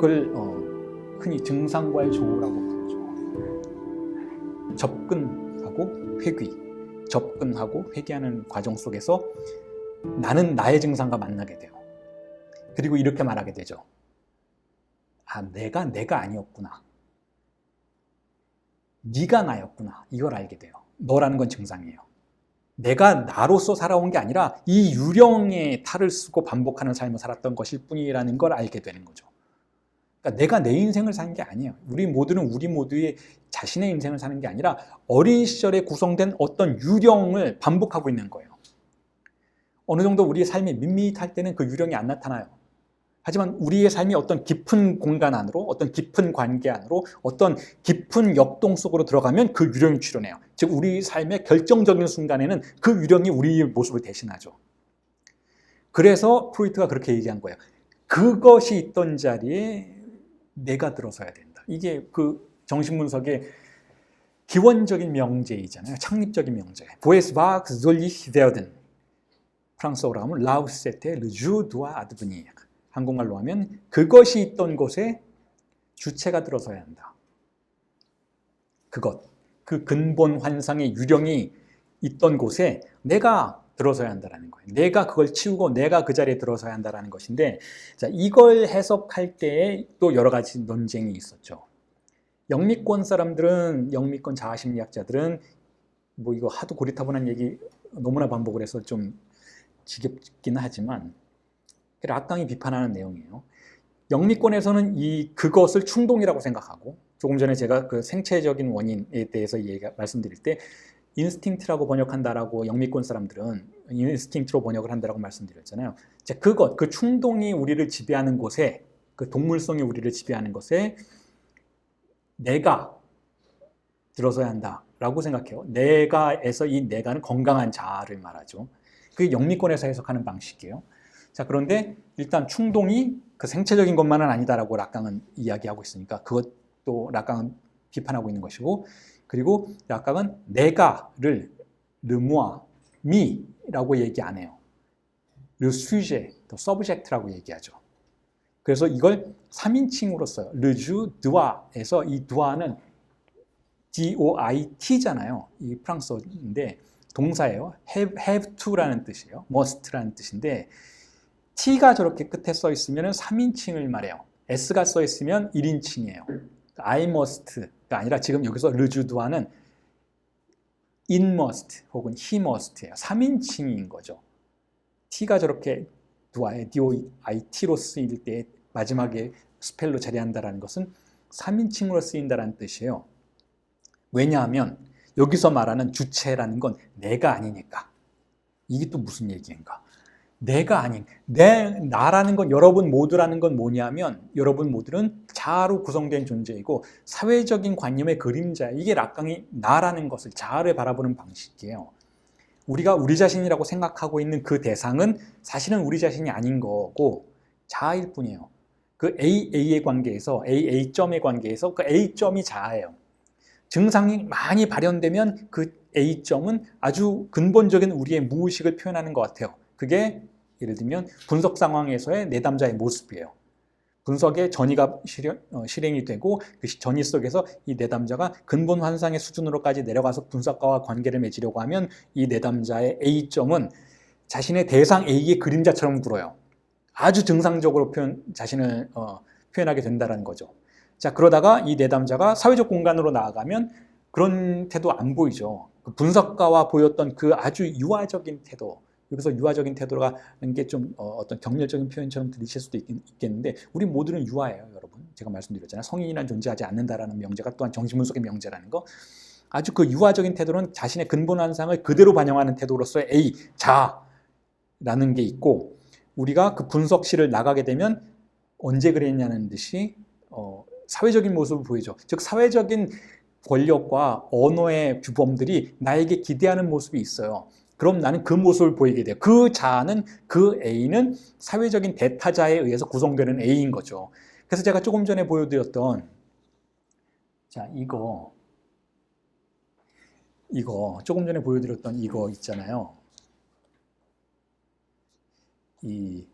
그걸 흔히 증상과의 조우라고 부르죠. 접근하고 회귀, 접근하고 회귀하는 과정 속에서 나는 나의 증상과 만나게 돼요. 그리고 이렇게 말하게 되죠. 아, 내가 아니었구나. 네가 나였구나. 이걸 알게 돼요. 너라는 건 증상이에요. 내가 나로서 살아온 게 아니라 이 유령의 탈을 쓰고 반복하는 삶을 살았던 것일 뿐이라는 걸 알게 되는 거죠. 그러니까 내가 내 인생을 사는 게 아니에요. 우리 모두는 우리 모두의 자신의 인생을 사는 게 아니라 어린 시절에 구성된 어떤 유령을 반복하고 있는 거예요. 어느 정도 우리의 삶이 밋밋할 때는 그 유령이 안 나타나요. 하지만 우리의 삶이 어떤 깊은 공간 안으로, 어떤 깊은 관계 안으로, 어떤 깊은 역동 속으로 들어가면 그 유령이 출현해요. 즉 우리 삶의 결정적인 순간에는 그 유령이 우리의 모습을 대신하죠. 그래서 프로이트가 그렇게 얘기한 거예요. 그것이 있던 자리에 내가 들어서야 된다. 이게 그 정신분석의 기원적인 명제이잖아요. 창립적인 명제. Wo war soll ich werden? 프랑스어로 하면 Là où c'était le jour doit advenir. 한국말로 하면 그것이 있던 곳에 주체가 들어서야 한다. 그것, 그 근본 환상의 유령이 있던 곳에 내가 들어서야 한다는 거예요. 내가 그걸 치우고 내가 그 자리에 들어서야 한다는 것인데, 자, 이걸 해석할 때에 또 여러 가지 논쟁이 있었죠. 영미권 사람들은, 영미권 자아심리학자들은 뭐 이거 하도 고리타분한 얘기 너무나 반복을 해서 좀 지겹긴 하지만 락강이 비판하는 내용이에요. 영미권에서는 그것을 충동이라고 생각하고, 조금 전에 제가 그 생체적인 원인에 대해서 말씀드릴 때 인스팅트라고 번역한다라고 영미권 사람들은 인스팅트로 번역을 한다라고 말씀드렸잖아요. 자, 그 충동이 우리를 지배하는 곳에, 그 동물성이 우리를 지배하는 것에 내가 들어서야 한다라고 생각해요. 내가에서 이 내가는 건강한 자아를 말하죠. 그게 영미권에서 해석하는 방식이에요. 자, 그런데 일단 충동이 그 생체적인 것만은 아니다라고 락강은 이야기하고 있으니까 그것도 락강은 비판하고 있는 것이고, 그리고 락강은 내가를 le moi, me라고 얘기 안 해요. le sujet, 또 subject라고 얘기하죠. 그래서 이걸 3인칭으로 써요. le je dois에서 이 dois는 doit잖아요. 이 프랑스어인데 동사예요. have to라는 뜻이에요. must라는 뜻인데 T가 저렇게 끝에 써 있으면 3인칭을 말해요. S가 써 있으면 1인칭이에요. I must가 아니라 지금 여기서 le je dois는 it must 혹은 he must예요. 3인칭인 거죠. T가 저렇게 doit로 쓰일 때 마지막에 스펠로 자리한다는 것은 3인칭으로 쓰인다는 뜻이에요. 왜냐하면 여기서 말하는 주체라는 건 내가 아니니까. 이게 또 무슨 얘기인가? 내가 아닌, 나라는 건, 여러분 모두라는 건 뭐냐면 여러분 모두는 자아로 구성된 존재이고 사회적인 관념의 그림자예요. 이게 락강이 나라는 것을, 자아를 바라보는 방식이에요. 우리가 우리 자신이라고 생각하고 있는 그 대상은 사실은 우리 자신이 아닌 거고 자아일 뿐이에요. 그 A의 관계에서, A점의 관계에서 그 A점이 자아예요. 증상이 많이 발현되면 그 A점은 아주 근본적인 우리의 무의식을 표현하는 것 같아요. 그게 예를 들면 분석 상황에서의 내담자의 모습이에요. 분석의 전이가 실행이 되고 그 전이 속에서 이 내담자가 근본 환상의 수준으로까지 내려가서 분석가와 관계를 맺으려고 하면 이 내담자의 A점은 자신의 대상 A의 그림자처럼 굴어요. 아주 증상적으로 자신을 표현하게 된다는 거죠. 자, 그러다가 이 내담자가 사회적 공간으로 나아가면 그런 태도 안 보이죠. 그 분석가와 보였던 그 아주 유아적인 태도, 여기서 유아적인 태도라는 게 좀 어떤 격렬적인 표현처럼 들리실 수도 있겠는데 우리 모두는 유아예요, 여러분. 제가 말씀드렸잖아요. 성인이란 존재하지 않는다라는 명제가 또한 정신분석의 명제라는 거. 아주 그 유아적인 태도는 자신의 근본 환상을 그대로 반영하는 태도로서의 A, 자라는 게 있고, 우리가 그 분석실을 나가게 되면 언제 그랬냐는 듯이 사회적인 모습을 보이죠. 즉 사회적인 권력과 언어의 규범들이 나에게 기대하는 모습이 있어요. 그럼 나는 그 모습을 보이게 돼요. 그 자아는, 그 A는 사회적인 대타자에 의해서 구성되는 A인 거죠. 그래서 제가 조금 전에 보여드렸던, 자, 이거 조금 전에 보여드렸던 이거 있잖아요. 이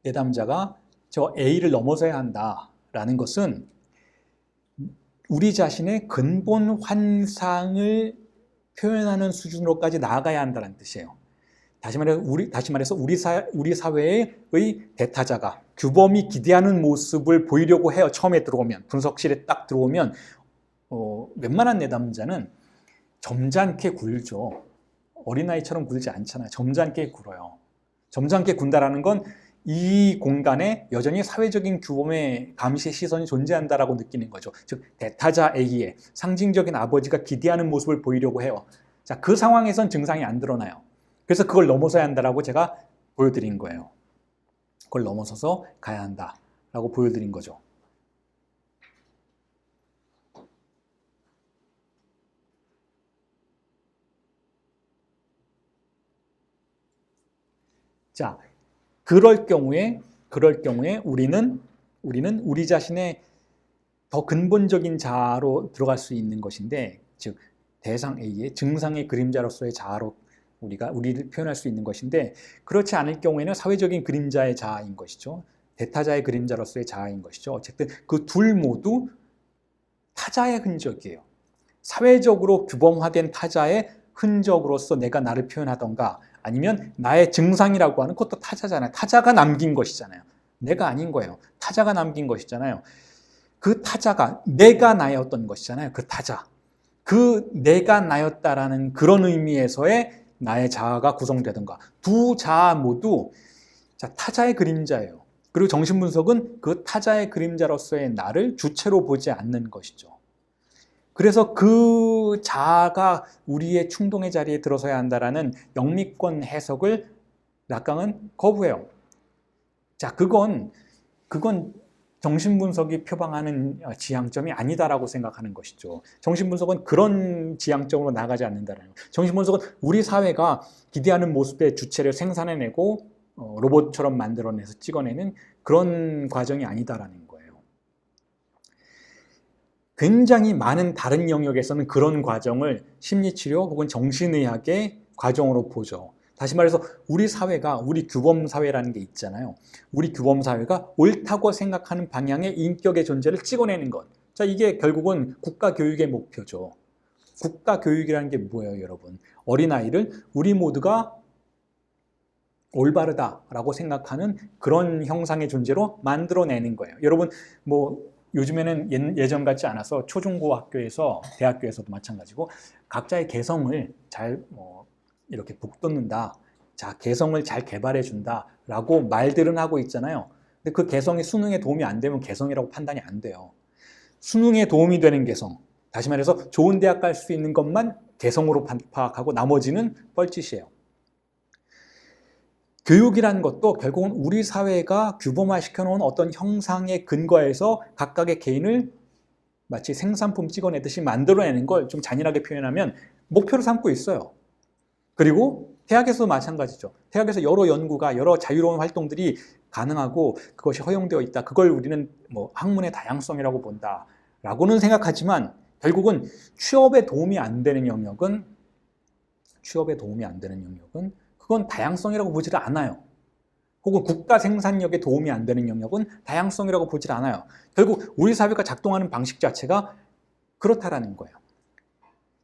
내담자가 저 A를 넘어서야 한다라는 것은 우리 자신의 근본 환상을 표현하는 수준으로까지 나아가야 한다는 뜻이에요. 다시 말해서 우리 사회의 대타자가 규범이 기대하는 모습을 보이려고 해요. 처음에 들어오면, 분석실에 딱 들어오면 웬만한 내담자는 점잖게 굴죠. 어린아이처럼 굴지 않잖아요. 점잖게 굴어요. 점잖게 군다라는 건 이 공간에 여전히 사회적인 규범의 감시 시선이 존재한다라고 느끼는 거죠. 즉 대타자 A의 상징적인 아버지가 기대하는 모습을 보이려고 해요. 자, 그 상황에선 증상이 안 드러나요. 그래서 그걸 넘어서야 한다라고 제가 보여드린 거예요. 그걸 넘어서서 가야 한다라고 보여드린 거죠. 자, 그럴 경우에 우리는 우리 자신의 더 근본적인 자아로 들어갈 수 있는 것인데, 즉 대상 A의 증상의 그림자로서의 자아로 우리를 표현할 수 있는 것인데, 그렇지 않을 경우에는 사회적인 그림자의 자아인 것이죠. 대타자의 그림자로서의 자아인 것이죠. 어쨌든 그 둘 모두 타자의 흔적이에요. 사회적으로 규범화된 타자의 흔적으로서 내가 나를 표현하던가, 아니면 나의 증상이라고 하는 그것도 타자잖아요. 타자가 남긴 것이잖아요. 내가 아닌 거예요. 타자가 남긴 것이잖아요. 그 타자가 내가 나였던 것이잖아요. 그 타자. 그 내가 나였다라는 그런 의미에서의 나의 자아가 구성되던가. 두 자아 모두 타자의 그림자예요. 그리고 정신분석은 그 타자의 그림자로서의 나를 주체로 보지 않는 것이죠. 그래서 그 자아가 우리의 충동의 자리에 들어서야 한다라는 영미권 해석을 락강은 거부해요. 자, 그건 정신분석이 표방하는 지향점이 아니다라고 생각하는 것이죠. 정신분석은 그런 지향점으로 나가지 않는다는 거예요. 정신분석은 우리 사회가 기대하는 모습의 주체를 생산해내고 로봇처럼 만들어내서 찍어내는 그런 과정이 아니다라는 거예요. 굉장히 많은 다른 영역에서는 그런 과정을 심리치료 혹은 정신의학의 과정으로 보죠. 다시 말해서 우리 사회가, 우리 규범 사회라는 게 있잖아요. 우리 규범 사회가 옳다고 생각하는 방향의 인격의 존재를 찍어내는 것. 자, 이게 결국은 국가 교육의 목표죠. 국가 교육이라는 게 뭐예요, 여러분? 어린아이를 우리 모두가 올바르다라고 생각하는 그런 형상의 존재로 만들어내는 거예요. 여러분, 요즘에는 예전 같지 않아서 초중고 학교에서, 대학교에서도 마찬가지고 각자의 개성을 잘 이렇게 북돋는다. 자, 개성을 잘 개발해 준다라고 말들은 하고 있잖아요. 근데 그 개성이 수능에 도움이 안 되면 개성이라고 판단이 안 돼요. 수능에 도움이 되는 개성, 다시 말해서 좋은 대학 갈 수 있는 것만 개성으로 파악하고 나머지는 뻘짓이에요. 교육이라는 것도 결국은 우리 사회가 규범화시켜 놓은 어떤 형상의 근거에서 각각의 개인을 마치 생산품 찍어내듯이 만들어내는 걸 좀 잔인하게 표현하면 목표로 삼고 있어요. 그리고 대학에서도 마찬가지죠. 대학에서 여러 연구가, 여러 자유로운 활동들이 가능하고 그것이 허용되어 있다. 그걸 우리는 학문의 다양성이라고 본다라고는 생각하지만 결국은 취업에 도움이 안 되는 영역은 그건 다양성이라고 보지를 않아요. 혹은 국가 생산력에 도움이 안 되는 영역은 다양성이라고 보질 않아요. 결국 우리 사회가 작동하는 방식 자체가 그렇다라는 거예요.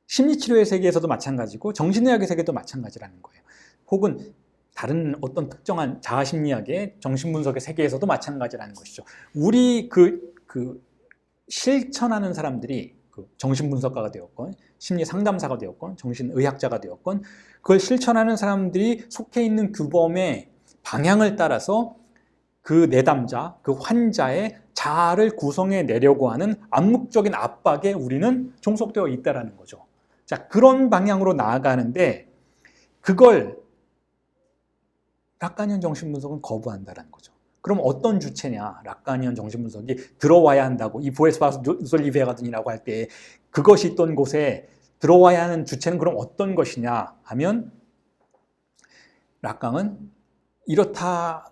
심리치료의 세계에서도 마찬가지고 정신의학의 세계도 마찬가지라는 거예요. 혹은 다른 어떤 특정한 자아심리학의 정신분석의 세계에서도 마찬가지라는 것이죠. 우리 실천하는 사람들이 정신분석가가 되었건 심리상담사가 되었건 정신의학자가 되었건 그걸 실천하는 사람들이 속해 있는 규범의 방향을 따라서 그 내담자, 그 환자의 자아를 구성해 내려고 하는 암묵적인 압박에 우리는 종속되어 있다는 거죠. 자, 그런 방향으로 나아가는데 그걸 락카니안 정신분석은 거부한다는 거죠. 그럼 어떤 주체냐? 락카니안 정신분석이 들어와야 한다고, 이 보에스파스 누솔리베가든이라고 할 때 그것이 있던 곳에 들어와야 하는 주체는 그럼 어떤 것이냐 하면 락강은 이렇다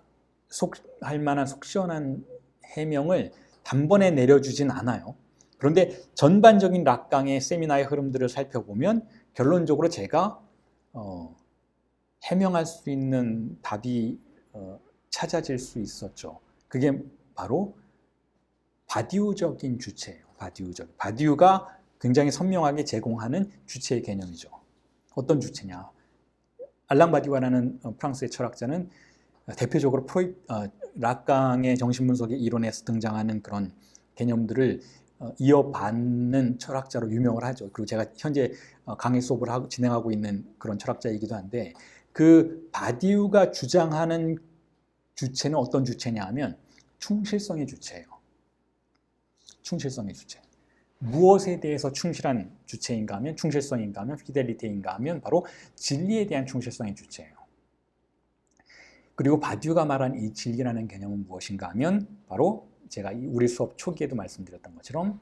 할 만한 속 시원한 해명을 단번에 내려주진 않아요. 그런데 전반적인 락강의 세미나의 흐름들을 살펴보면 결론적으로 제가 해명할 수 있는 답이 찾아질 수 있었죠. 그게 바로 바디우적인 주체예요. 바디우가 굉장히 선명하게 제공하는 주체의 개념이죠. 어떤 주체냐? 알랑 바디우라는 프랑스의 철학자는 대표적으로 락강의 정신분석의 이론에서 등장하는 그런 개념들을 이어받는 철학자로 유명을 하죠. 그리고 제가 현재 강의 수업을 진행하고 있는 그런 철학자이기도 한데, 그 바디우가 주장하는 주체는 어떤 주체냐 하면 충실성의 주체예요. 충실성의 주체. 무엇에 대해서 충실한 주체인가 하면, 충실성인가 하면, 피델리티인가 하면 바로 진리에 대한 충실성의 주체예요. 그리고 바디우가 말한 이 진리라는 개념은 무엇인가 하면 바로 제가 우리 수업 초기에도 말씀드렸던 것처럼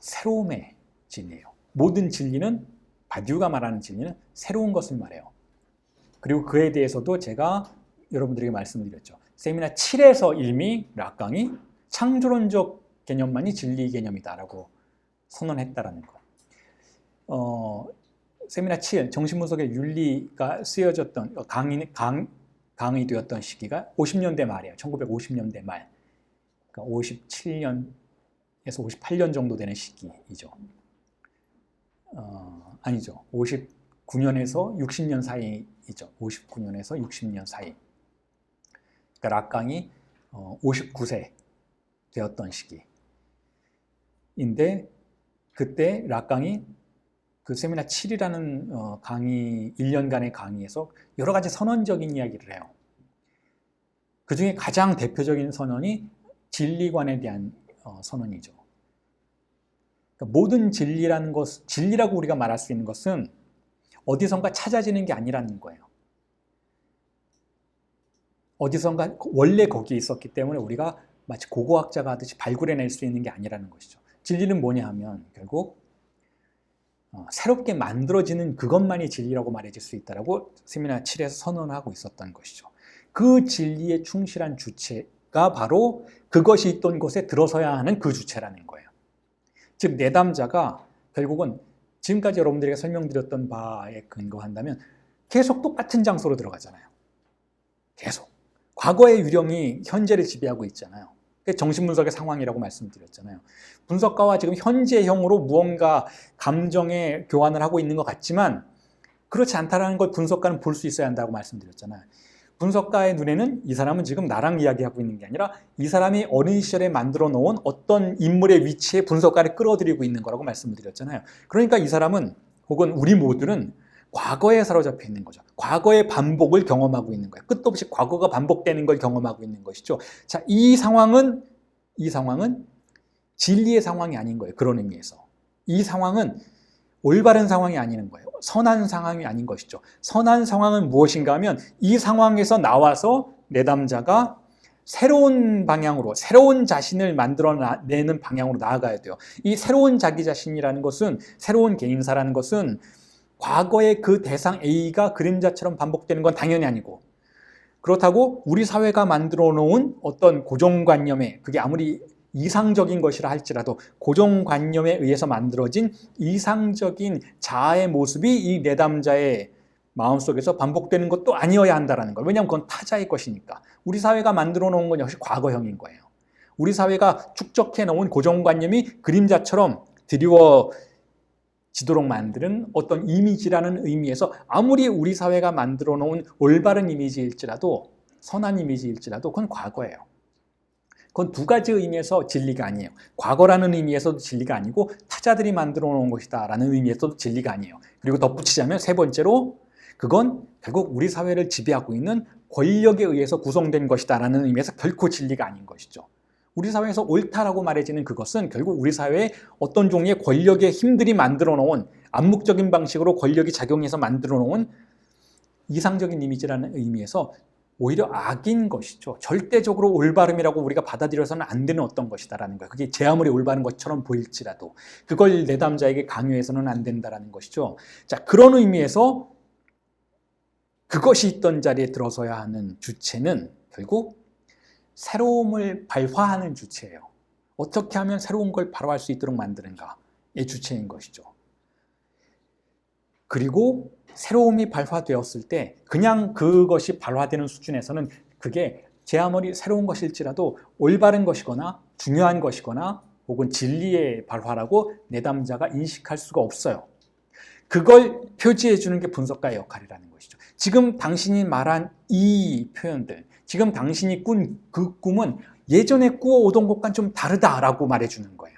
새로움의 진리예요. 모든 진리는, 바디우가 말하는 진리는 새로운 것을 말해요. 그리고 그에 대해서도 제가 여러분들에게 말씀드렸죠. 세미나 7에서 이미 락강이 창조론적 개념만이 진리 개념이다라고 선언했다라는 것. 세미나 7, 정신분석의 윤리가 쓰여졌던 강의 되었던 시기가 50년대 말이에요. 1950년대 말. 그러니까 57년에서 58년 정도 되는 시기이죠. 아니죠. 59년에서 60년 사이이죠. 59년에서 60년 사이. 그러니까 락강이 59세 되었던 시기인데, 그때 락강이 그 세미나 7이라는 강의, 1년간의 강의에서 여러 가지 선언적인 이야기를 해요. 그 중에 가장 대표적인 선언이 진리관에 대한 선언이죠. 그러니까 모든 진리라는 것, 진리라고 우리가 말할 수 있는 것은 어디선가 찾아지는 게 아니라는 거예요. 어디선가 원래 거기에 있었기 때문에 우리가 마치 고고학자가 하듯이 발굴해낼 수 있는 게 아니라는 것이죠. 진리는 뭐냐 하면 결국 새롭게 만들어지는 그것만이 진리라고 말해질 수 있다라고 세미나 7에서 선언하고 있었던 것이죠. 그 진리에 충실한 주체가 바로 그것이 있던 곳에 들어서야 하는 그 주체라는 거예요. 즉 내담자가 결국은 지금까지 여러분들에게 설명드렸던 바에 근거한다면 계속 똑같은 장소로 들어가잖아요. 계속. 과거의 유령이 현재를 지배하고 있잖아요. 정신분석의 상황이라고 말씀드렸잖아요. 분석가와 지금 현재형으로 무언가 감정의 교환을 하고 있는 것 같지만 그렇지 않다는 걸 분석가는 볼 수 있어야 한다고 말씀드렸잖아요. 분석가의 눈에는 이 사람은 지금 나랑 이야기하고 있는 게 아니라 이 사람이 어린 시절에 만들어 놓은 어떤 인물의 위치에 분석가를 끌어들이고 있는 거라고 말씀드렸잖아요. 그러니까 이 사람은, 혹은 우리 모두는 과거에 사로잡혀 있는 거죠. 과거의 반복을 경험하고 있는 거예요. 끝도 없이 과거가 반복되는 걸 경험하고 있는 것이죠. 자, 이 상황은 진리의 상황이 아닌 거예요. 그런 의미에서. 이 상황은 올바른 상황이 아닌 거예요. 선한 상황이 아닌 것이죠. 선한 상황은 무엇인가 하면 이 상황에서 나와서 내담자가 새로운 방향으로, 새로운 자신을 만들어내는 방향으로 나아가야 돼요. 이 새로운 자기 자신이라는 것은, 새로운 개인사라는 것은 과거의 그 대상 A가 그림자처럼 반복되는 건 당연히 아니고, 그렇다고 우리 사회가 만들어 놓은 어떤 고정관념에, 그게 아무리 이상적인 것이라 할지라도 고정관념에 의해서 만들어진 이상적인 자아의 모습이 이 내담자의 마음속에서 반복되는 것도 아니어야 한다는 거예요. 왜냐하면 그건 타자의 것이니까. 우리 사회가 만들어 놓은 건 역시 과거형인 거예요. 우리 사회가 축적해 놓은 고정관념이 그림자처럼 드리워지도록 만드는 어떤 이미지라는 의미에서 아무리 우리 사회가 만들어 놓은 올바른 이미지일지라도, 선한 이미지일지라도 그건 과거예요. 그건 두 가지 의미에서 진리가 아니에요. 과거라는 의미에서도 진리가 아니고 타자들이 만들어 놓은 것이다 라는 의미에서도 진리가 아니에요. 그리고 덧붙이자면 세 번째로, 그건 결국 우리 사회를 지배하고 있는 권력에 의해서 구성된 것이다 라는 의미에서 결코 진리가 아닌 것이죠. 우리 사회에서 옳다라고 말해지는 그것은 결국 우리 사회에 어떤 종류의 권력의 힘들이 만들어 놓은, 암묵적인 방식으로 권력이 작용해서 만들어 놓은 이상적인 이미지라는 의미에서 오히려 악인 것이죠. 절대적으로 올바름이라고 우리가 받아들여서는 안 되는 어떤 것이다라는 거예요. 그게 제 아무리 올바른 것처럼 보일지라도 그걸 내담자에게 강요해서는 안 된다라는 것이죠. 자, 그런 의미에서 그것이 있던 자리에 들어서야 하는 주체는 결국 새로움을 발화하는 주체예요. 어떻게 하면 새로운 걸 발화할 수 있도록 만드는가의 주체인 것이죠. 그리고 새로움이 발화되었을 때 그냥 그것이 발화되는 수준에서는 그게 제 아무리 새로운 것일지라도 올바른 것이거나 중요한 것이거나 혹은 진리의 발화라고 내담자가 인식할 수가 없어요. 그걸 표지해 주는 게 분석가의 역할이라는 것이죠. 지금 당신이 말한 이 표현들, 지금 당신이 꾼 그 꿈은 예전에 꾸어오던 것과는 좀 다르다라고 말해주는 거예요.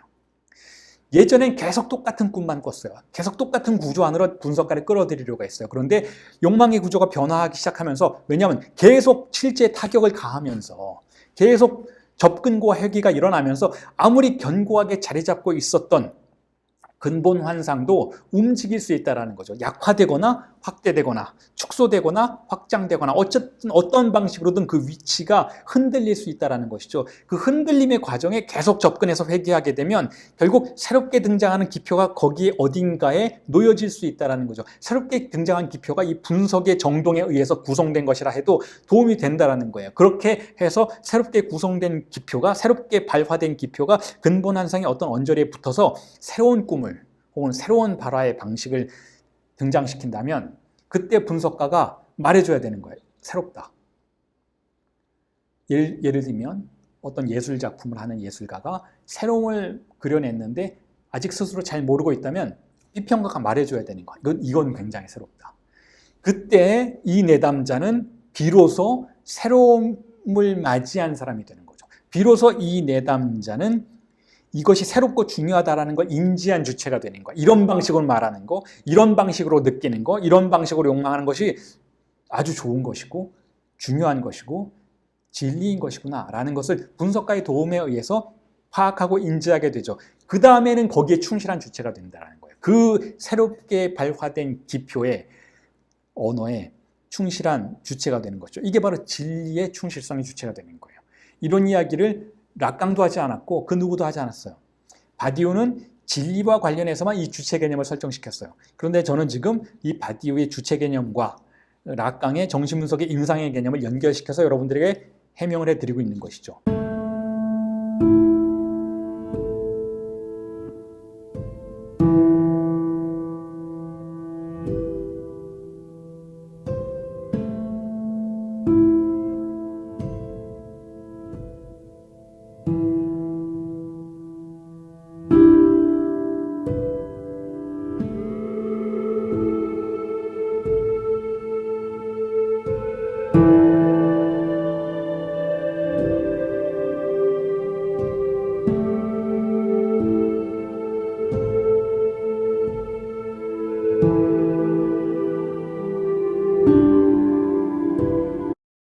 예전엔 계속 똑같은 꿈만 꿨어요. 계속 똑같은 구조 안으로 분석가를 끌어들이려고 했어요. 그런데 욕망의 구조가 변화하기 시작하면서, 왜냐하면 계속 실제 타격을 가하면서 계속 접근과 회귀가 일어나면서 아무리 견고하게 자리 잡고 있었던 근본 환상도 움직일 수 있다는 거죠. 약화되거나 확대되거나 축소되거나 확장되거나 어쨌든 어떤 방식으로든 그 위치가 흔들릴 수 있다는 것이죠. 그 흔들림의 과정에 계속 접근해서 회귀하게 되면 결국 새롭게 등장하는 기표가 거기 어딘가에 놓여질 수 있다는 거죠. 새롭게 등장한 기표가 이 분석의 정동에 의해서 구성된 것이라 해도 도움이 된다는 거예요. 그렇게 해서 새롭게 구성된 기표가, 새롭게 발화된 기표가 근본 환상의 어떤 언저리에 붙어서 새로운 꿈을 혹은 새로운 발화의 방식을 등장시킨다면 그때 분석가가 말해줘야 되는 거예요. 새롭다. 예를 들면 어떤 예술 작품을 하는 예술가가 새로움을 그려냈는데 아직 스스로 잘 모르고 있다면 비평가가 말해줘야 되는 거예요. 이건 굉장히 새롭다. 그때 이 내담자는 비로소 새로움을 맞이한 사람이 되는 거죠. 비로소 이 내담자는 이것이 새롭고 중요하다는 걸 인지한 주체가 되는 거야. 이런 방식으로 말하는 거, 이런 방식으로 느끼는 거, 이런 방식으로 욕망하는 것이 아주 좋은 것이고 중요한 것이고 진리인 것이구나 라는 것을 분석가의 도움에 의해서 파악하고 인지하게 되죠. 그 다음에는 거기에 충실한 주체가 된다는 거예요. 그 새롭게 발화된 기표의 언어에 충실한 주체가 되는 거죠. 이게 바로 진리의 충실성의 주체가 되는 거예요. 이런 이야기를 락강도 하지 않았고 그 누구도 하지 않았어요. 바디우는 진리와 관련해서만 이 주체 개념을 설정시켰어요. 그런데 저는 지금 이 바디우의 주체 개념과 락강의 정신분석의 임상의 개념을 연결시켜서 여러분들에게 해명을 해드리고 있는 것이죠.